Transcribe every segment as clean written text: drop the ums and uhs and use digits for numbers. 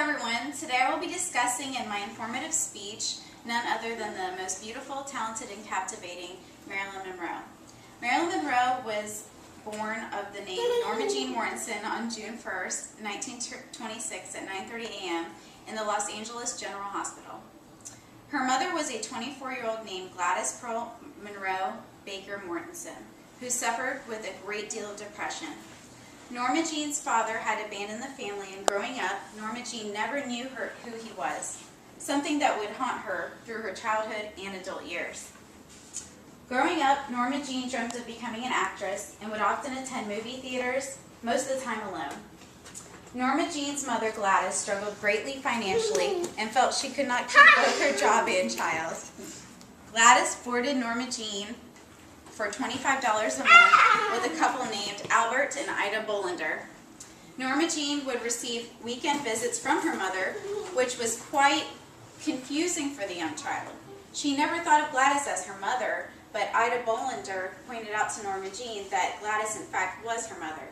everyone. Today I will be discussing in my informative speech none other than the most beautiful, talented, and captivating Marilyn Monroe. Marilyn Monroe was born of the name Norma Jean Mortensen on June 1st, 1926 at 9:30 a.m. in the Los Angeles General Hospital. Her mother was a 24-year-old named Gladys Pearl Monroe Baker Mortensen, who suffered with a great deal of depression. Norma Jean's father had abandoned the family, and growing up, Norma Jean never knew who he was, something that would haunt her through her childhood and adult years. Growing up, Norma Jean dreamt of becoming an actress and would often attend movie theaters, most of the time alone. Norma Jean's mother, Gladys, struggled greatly financially and felt she could not keep both her job and child. Gladys boarded Norma Jean for $25 a month with a couple named Albert and Ida Bolender. Norma Jean would receive weekend visits from her mother, which was quite confusing for the young child. She never thought of Gladys as her mother, but Ida Bolender pointed out to Norma Jean that Gladys in fact was her mother.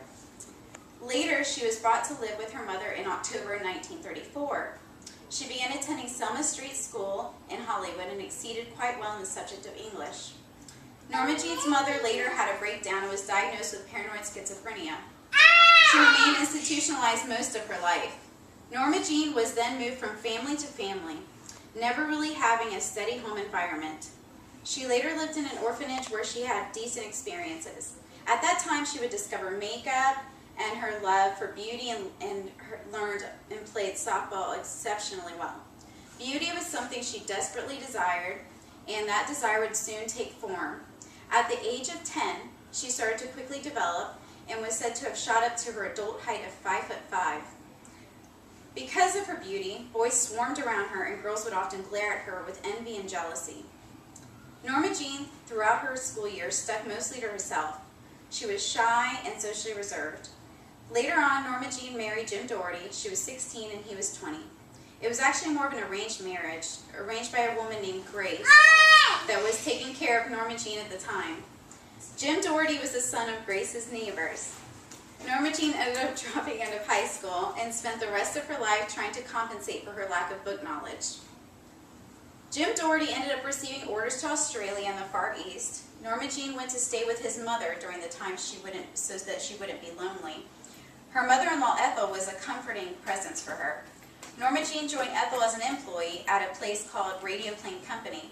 Later, she was brought to live with her mother in October 1934. She began attending Selma Street School in Hollywood and exceeded quite well in the subject of English. Norma Jean's mother later had a breakdown and was diagnosed with paranoid schizophrenia. She remained institutionalized most of her life. Norma Jean was then moved from family to family, never really having a steady home environment. She later lived in an orphanage where she had decent experiences. At that time, she would discover makeup and her love for beauty and learned and played softball exceptionally well. Beauty was something she desperately desired, and that desire would soon take form. At the age of 10, she started to quickly develop and was said to have shot up to her adult height of 5'5". Because of her beauty, boys swarmed around her and girls would often glare at her with envy and jealousy. Norma Jean, throughout her school years, stuck mostly to herself. She was shy and socially reserved. Later on, Norma Jean married Jim Doherty. She was 16 and he was 20. It was actually more of an arranged marriage, arranged by a woman named Grace that was taking care of Norma Jean at the time. Jim Doherty was the son of Grace's neighbors. Norma Jean ended up dropping out of high school and spent the rest of her life trying to compensate for her lack of book knowledge. Jim Doherty ended up receiving orders to Australia and the Far East. Norma Jean went to stay with his mother during the time so that she wouldn't be lonely. Her mother-in-law Ethel was a comforting presence for her. Norma Jean joined Ethel as an employee at a place called Radio Plane Company.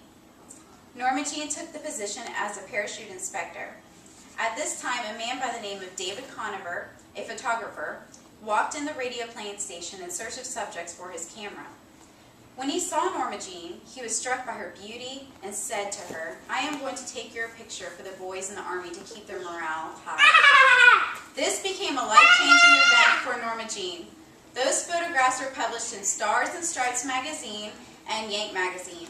Norma Jean took the position as a parachute inspector. At this time, a man by the name of David Conover, a photographer, walked in the radio plane station in search of subjects for his camera. When he saw Norma Jean, he was struck by her beauty and said to her, "I am going to take your picture for the boys in the Army to keep their morale high." This became a life-changing event for Norma Jean. Those photographs were published in Stars and Stripes magazine and Yank magazine.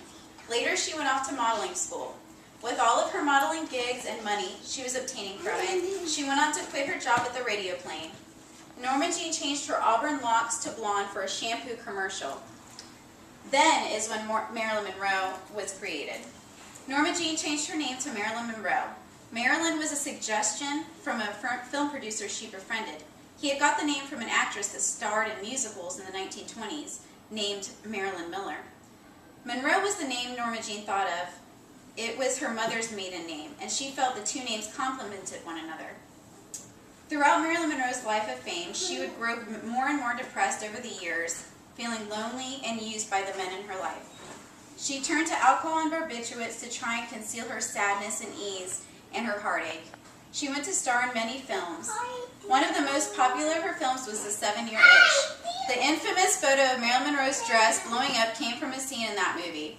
Later, she went off to modeling school. With all of her modeling gigs and money she was obtaining from it, she went on to quit her job at the radio plane. Norma Jean changed her auburn locks to blonde for a shampoo commercial. Then is when Marilyn Monroe was created. Norma Jean changed her name to Marilyn Monroe. Marilyn was a suggestion from a film producer she befriended. He had got the name from an actress that starred in musicals in the 1920s named Marilyn Miller. Monroe was the name Norma Jean thought of. It was her mother's maiden name, and she felt the two names complemented one another. Throughout Marilyn Monroe's life of fame, she would grow more and more depressed over the years, feeling lonely and used by the men in her life. She turned to alcohol and barbiturates to try and conceal her sadness and ease and her heartache. She went to star in many films. One of the most popular of her films was The 7-Year Itch. The infamous photo of Marilyn Monroe's dress blowing up came from a scene in that movie.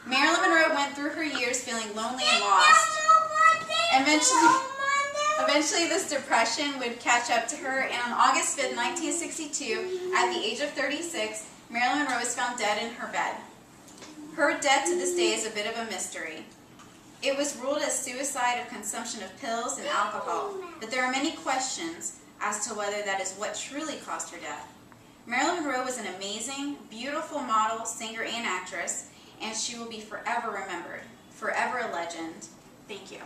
Marilyn Monroe went through her years feeling lonely and lost. Eventually this depression would catch up to her, and on August 5, 1962, at the age of 36, Marilyn Monroe was found dead in her bed. Her death to this day is a bit of a mystery. It was ruled as suicide of consumption of pills and alcohol, but there are many questions as to whether that is what truly caused her death. Marilyn Monroe was an amazing, beautiful model, singer, and actress, and she will be forever remembered, forever a legend. Thank you.